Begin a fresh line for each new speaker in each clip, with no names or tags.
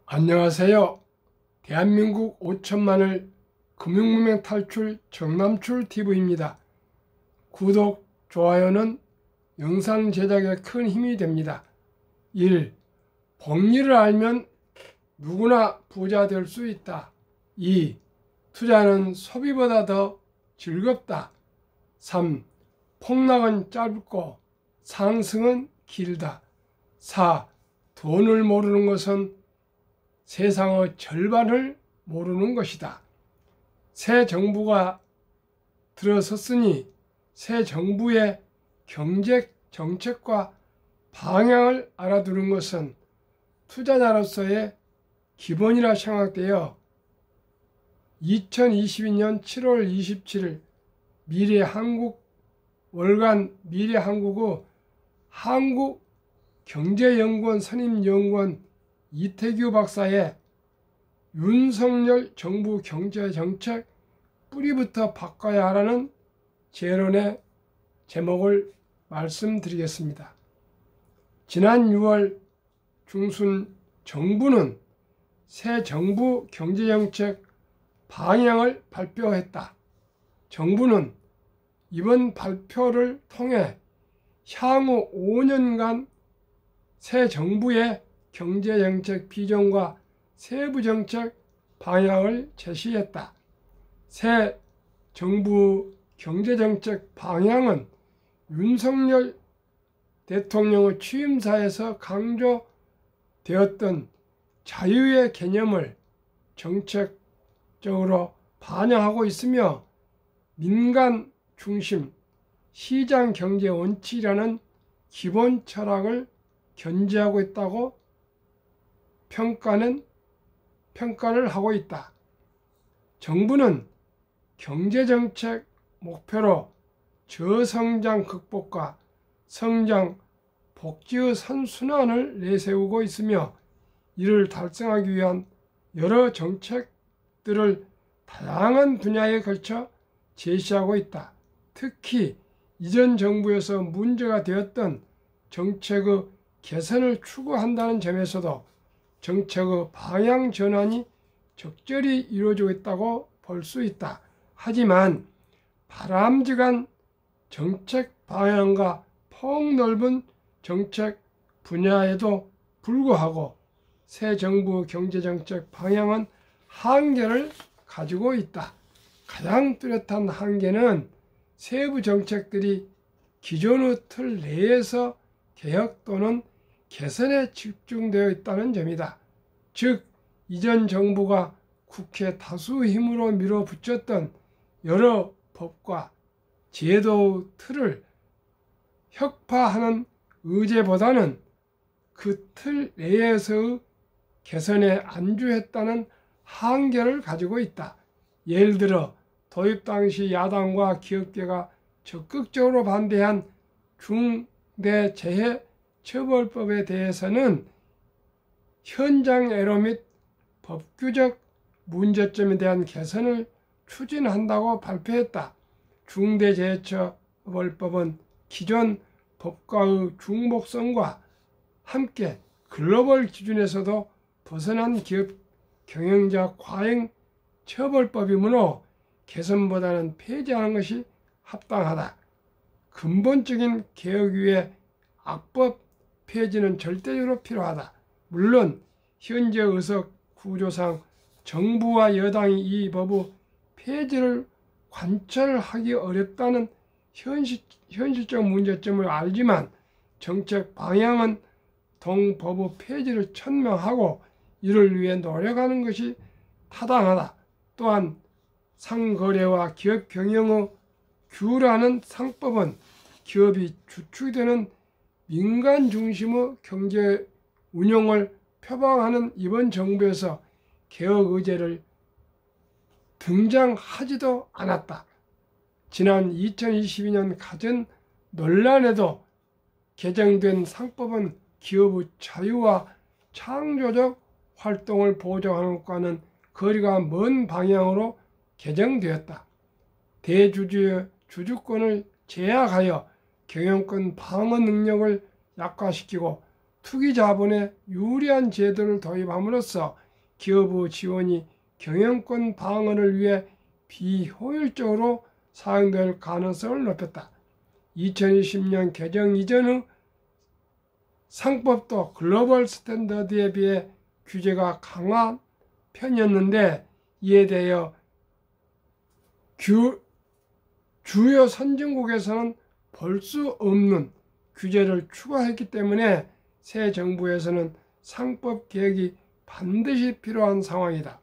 안녕하세요. 대한민국 5천만을 금융무명 탈출 정남출TV입니다. 구독, 좋아요는 영상 제작에 큰 힘이 됩니다. 1. 복리를 알면 누구나 부자 될 수 있다. 2. 투자는 소비보다 더 즐겁다. 3. 폭락은 짧고 상승은 길다. 4. 돈을 모르는 것은 세상의 절반을 모르는 것이다. 새 정부가 들어섰으니 새 정부의 경제 정책과 방향을 알아두는 것은 투자자로서의 기본이라 생각되어 2022년 7월 27일 미래한국 월간 미래한국의 한국경제연구원 선임연구원 이태규 박사의 윤석열 정부 경제정책 뿌리부터 바꿔야 하라는 재론의 제목을 말씀드리겠습니다. 지난 6월 중순 정부는 새 정부 경제정책 방향을 발표했다. 정부는 이번 발표를 통해 향후 5년간 새 정부의 경제정책 비전과 세부정책 방향을 제시했다. 새 정부 경제정책 방향은 윤석열 대통령의 취임사에서 강조되었던 자유의 개념을 정책적으로 반영하고 있으며 민간 중심 시장 경제 원칙이라는 기본 철학을 견지하고 있다고 평가를 하고 있다. 정부는 경제정책 목표로 저성장 극복과 성장 복지의 선순환을 내세우고 있으며 이를 달성하기 위한 여러 정책들을 다양한 분야에 걸쳐 제시하고 있다. 특히 이전 정부에서 문제가 되었던 정책의 개선을 추구한다는 점에서도 정책의 방향 전환이 적절히 이루어지고 있다고 볼 수 있다. 하지만 바람직한 정책 방향과 폭넓은 정책 분야에도 불구하고 새 정부 경제정책 방향은 한계를 가지고 있다. 가장 뚜렷한 한계는 세부 정책들이 기존의 틀 내에서 개혁 또는 개선에 집중되어 있다는 점이다. 즉, 이전 정부가 국회 다수 힘으로 밀어붙였던 여러 법과 제도 틀을 혁파하는 의제보다는 그 틀 내에서의 개선에 안주했다는 한계를 가지고 있다. 예를 들어 도입 당시 야당과 기업계가 적극적으로 반대한 중대재해처벌법에 대해서는 현장 애로 및 법규적 문제점에 대한 개선을 추진한다고 발표했다. 중대재해처벌법은 기존 법과의 중복성과 함께 글로벌 기준에서도 벗어난 기업 경영자 과잉 처벌법이므로 개선보다는 폐지하는 것이 합당하다. 근본적인 개혁 위에 악법 폐지는 절대적으로 필요하다. 물론 현재 의석 구조상 정부와 여당이 이 법의 폐지를 관철하기 어렵다는 현실적 문제점을 알지만 정책 방향은 동법의 폐지를 천명하고 이를 위해 노력하는 것이 타당하다. 또한 상거래와 기업 경영의 규라는 상법은 기업이 주축이 되는 민간 중심의 경제 운영을 표방하는 이번 정부에서 개혁 의제를 등장하지도 않았다. 지난 2022년 가전 논란에도 개정된 상법은 기업의 자유와 창조적 활동을 보장하는 것과는 거리가 먼 방향으로 개정되었다. 대주주의 주주권을 제약하여 경영권 방어 능력을 약화시키고 투기 자본에 유리한 제도를 도입함으로써 기업의 지원이 경영권 방어를 위해 비효율적으로 사용될 가능성을 높였다. 2020년 개정 이전의 상법도 글로벌 스탠더드에 비해 규제가 강한 편이었는데 이에 대하여 주요 선진국에서는 볼 수 없는 규제를 추가했기 때문에 새 정부에서는 상법 개혁이 반드시 필요한 상황이다.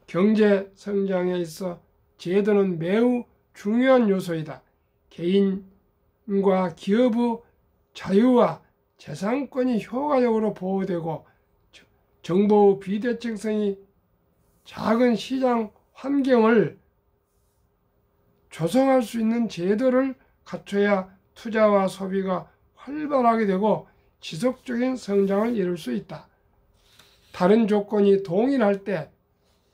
경제 성장에 있어 제도는 매우 중요한 요소이다. 개인과 기업의 자유와 재산권이 효과적으로 보호되고 정보의 비대칭성이 작은 시장 환경을 조성할 수 있는 제도를 갖춰야 투자와 소비가 활발하게 되고 지속적인 성장을 이룰 수 있다. 다른 조건이 동일할 때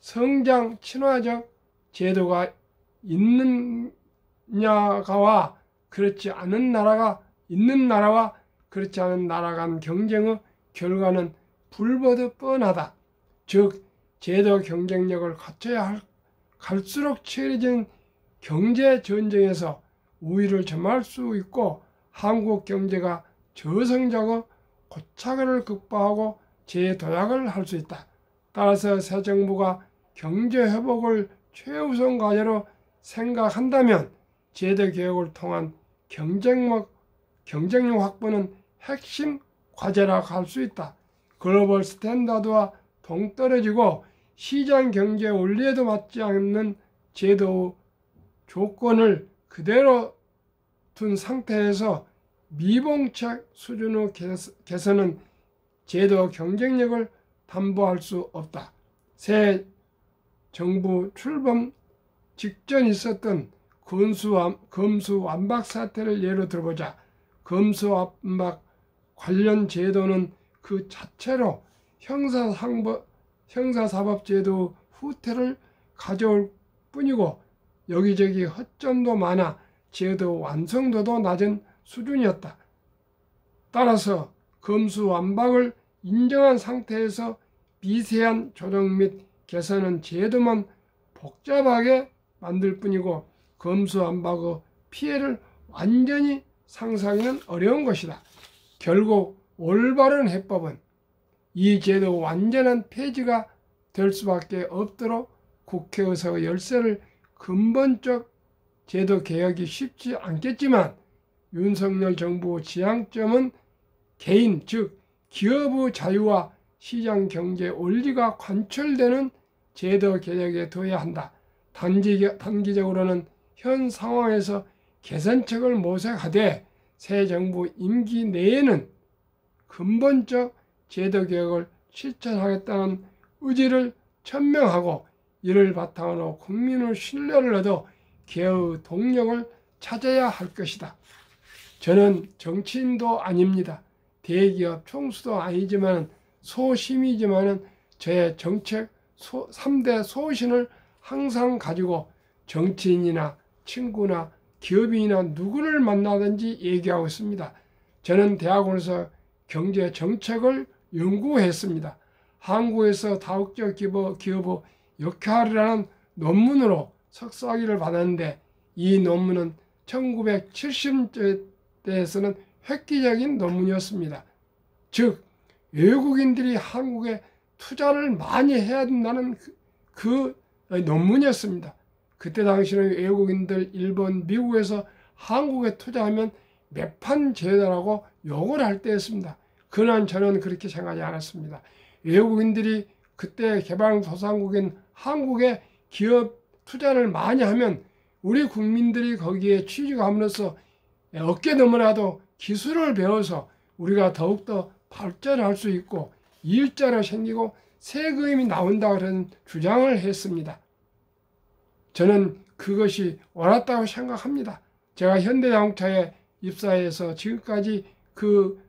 성장 친화적 제도가 있느냐와 그렇지 않은 나라가 있는 나라와 그렇지 않은 나라 간 경쟁의 결과는 불보듯 뻔하다. 즉 제도 경쟁력을 갖춰야 갈수록 치열해진 경제 전쟁에서 우위를 점할 수 있고 한국 경제가 저성장의 고착을 극복하고 재도약을 할 수 있다. 따라서 새 정부가 경제 회복을 최우선 과제로 생각한다면 제도 개혁을 통한 경쟁력 확보는 핵심 과제라고 할 수 있다. 글로벌 스탠다드와 동떨어지고 시장 경제 원리에도 맞지 않는 제도 조건을 그대로 둔 상태에서 미봉책 수준의 개선은 제도 경쟁력을 담보할 수 없다. 새 정부 출범 직전 있었던 검수완박 사태를 예로 들어보자. 검수완박 관련 제도는 그 자체로 형사사법제도 후퇴를 가져올 뿐이고 여기저기 허점도 많아 제도 완성도도 낮은 수준이었다. 따라서 검수완박을 인정한 상태에서 미세한 조정 및 개선은 제도만 복잡하게 만들 뿐이고 검수완박의 피해를 완전히 상상하기는 어려운 것이다. 결국 올바른 해법은 이 제도 완전한 폐지가 될 수밖에 없도록 국회에서 열쇠를 근본적 제도 개혁이 쉽지 않겠지만 윤석열 정부 지향점은 개인 즉 기업의 자유와 시장 경제 원리가 관철되는 제도 개혁에 둬야 한다. 단기적으로는 현 상황에서 개선책을 모색하되 새 정부 임기 내에는 근본적 제도 개혁을 실천하겠다는 의지를 천명하고 이를 바탕으로 국민의 신뢰를 얻어 개혁의 동력을 찾아야 할 것이다. 저는 정치인도 아닙니다. 대기업 총수도 아니지만 소심이지만 저의 정책 3대 소신을 항상 가지고 정치인이나 친구나 기업인이나 누구를 만나든지 얘기하고 있습니다. 저는 대학원에서 경제 정책을 연구했습니다. 한국에서 다국적 기업의 역할이라는 논문으로 석사학위를 받았는데 이 논문은 1970년대에서는 획기적인 논문이었습니다. 즉 외국인들이 한국에 투자를 많이 해야 된다는 그 논문이었습니다. 그때 당시는 외국인들 일본, 미국에서 한국에 투자하면 매판 제도라고 욕을 할 때였습니다. 그러나 저는 그렇게 생각하지 않았습니다. 외국인들이 그때 개발도상국인 한국에 기업 투자를 많이 하면 우리 국민들이 거기에 취직함으로써 어깨 너머라도 기술을 배워서 우리가 더욱더 발전할 수 있고 일자리가 생기고 세금이 나온다고 그런 주장을 했습니다. 저는 그것이 옳았다고 생각합니다. 제가 현대자동차에 입사해서 지금까지 그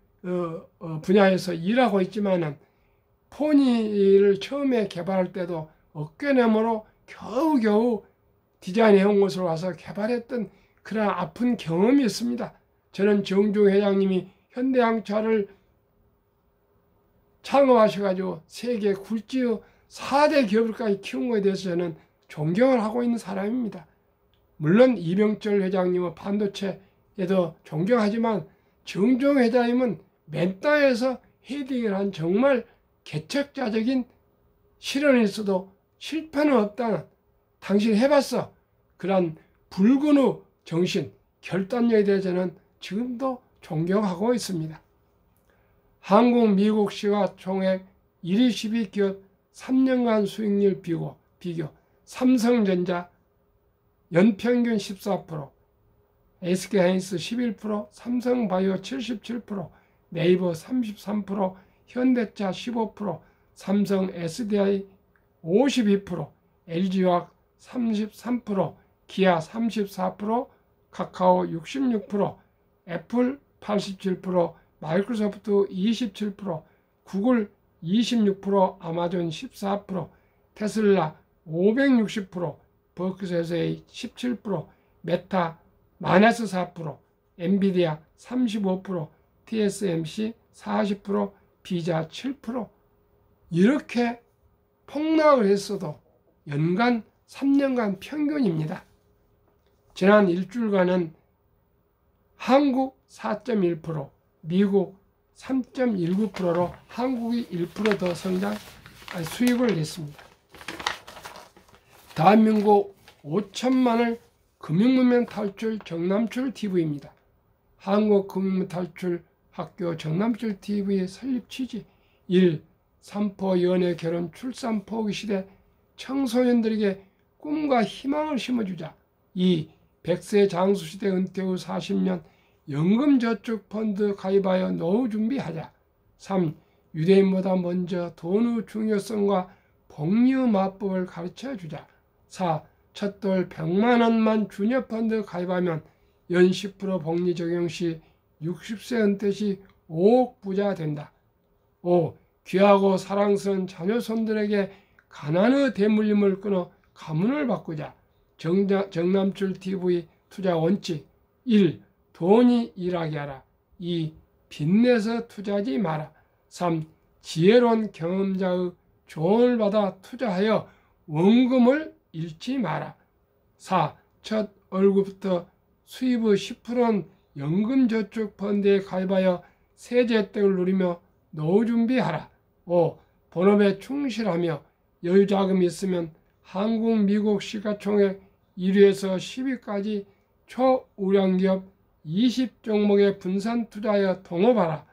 분야에서 일하고 있지만은 포니를 처음에 개발할 때도 어깨너머로 겨우겨우 디자인해온 곳으로 와서 개발했던 그런 아픈 경험이 있습니다. 저는 정종 회장님이 현대자동차를 창업하셔가지고 세계 굴지의 4대 기업을까지 키운 것에 대해서 저는 존경을 하고 있는 사람입니다. 물론 이병철 회장님은 반도체에도 존경하지만 정종 회장님은 맨 땅에서 헤딩을 한 정말 개척자적인 실현일 수도 실패는 없다는, 당신 해봤어, 그런 붉은의 정신, 결단력에 대해 저는 지금도 존경하고 있습니다. 한국 미국 시가총액 1위 12기업 3년간 수익률 비교 삼성전자 연평균 14%, SK하이닉스 11%, 삼성바이오 77%, 네이버 33%, 현대차 15%, 삼성 SDI 52%, LG화학 33%, 기아 34%, 카카오 66%, 애플 87%, 마이크로소프트 27%, 구글 26%, 아마존 14%, 테슬라 560%, 버크셔스의 17%, 메타 마이너스 4%, 엔비디아 35%, TSMC 40%, 비자 7%. 이렇게 폭락을 했어도 연간 3년간 평균입니다. 지난 일주일간은 한국 4.1%, 미국 3.19%로 한국이 1% 더 수익을 냈습니다. 대한민국 5천만을 금융문명 탈출 정남출 TV입니다. 한국금융문 탈출 학교 정남출 TV의 설립 취지 1. 삼포 연애 결혼 출산 포기 시대 청소년들에게 꿈과 희망을 심어주자. 2. 100세 장수시대 은퇴 후 40년 연금저축펀드 가입하여 노후 준비하자. 3. 유대인보다 먼저 돈의 중요성과 복리의 마법을 가르쳐주자. 4. 첫돌 100만원만 주녀펀드 가입하면 연 10% 복리 적용 시 60세 은퇴 시 5억 부자 된다. 5. 귀하고 사랑스러운 자녀손들에게 가난의 대물림을 끊어 가문을 바꾸자. 정남출 TV 투자 원칙 1. 돈이 일하게 하라. 2. 빚내서 투자하지 마라. 3. 지혜로운 경험자의 조언을 받아 투자하여 원금을 잃지 마라. 4. 첫 월급부터 수입의 10%는 연금저축펀드에 가입하여 세제 혜택을 누리며 노후 준비하라. 5. 본업에 충실하며 여유자금이 있으면 한국 미국 시가총액 1위에서 10위까지 초우량기업 20종목에 분산 투자하여 동업하라.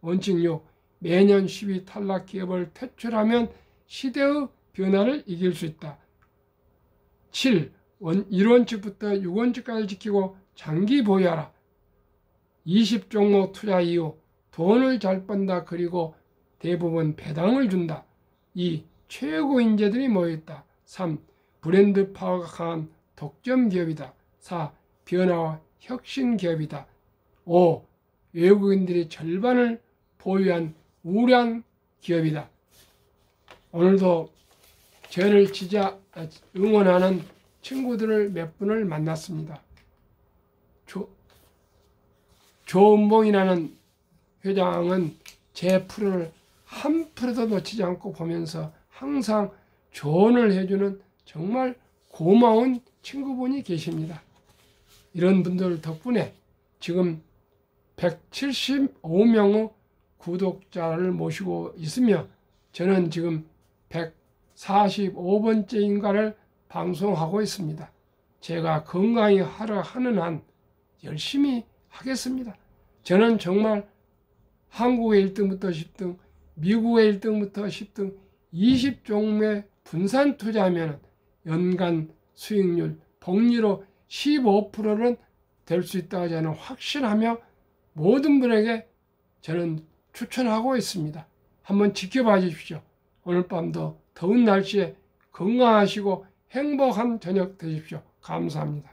원칙 6. 매년 10위 탈락 기업을 퇴출하면 시대의 변화를 이길 수 있다. 7. 1원칙부터 6원칙까지 지키고 장기 보유하라. 20종목 투자 이후 돈을 잘 번다. 그리고 대부분 배당을 준다. 2. 최고 인재들이 모여있다. 3. 브랜드 파워가 강한 독점 기업이다. 4. 변화와 혁신 기업이다. 5. 외국인들이 절반을 보유한 우량 기업이다. 오늘도 저를 응원하는 친구들을 몇 분을 만났습니다. 조은봉이라는 회장은 제 프로를 한 프로도 놓치지 않고 보면서 항상 조언을 해주는 정말 고마운 친구분이 계십니다. 이런 분들 덕분에 지금 175명의 구독자를 모시고 있으며 저는 지금 145번째인가를 방송하고 있습니다. 제가 건강히 하는 한 열심히 하겠습니다. 저는 정말 한국의 1등부터 10등, 미국의 1등부터 10등 20종목에 분산 투자하면 연간 수익률, 복리로 15%는 될 수 있다고 저는 확신하며 모든 분에게 저는 추천하고 있습니다. 한번 지켜봐 주십시오. 오늘 밤도 더운 날씨에 건강하시고 행복한 저녁 되십시오. 감사합니다.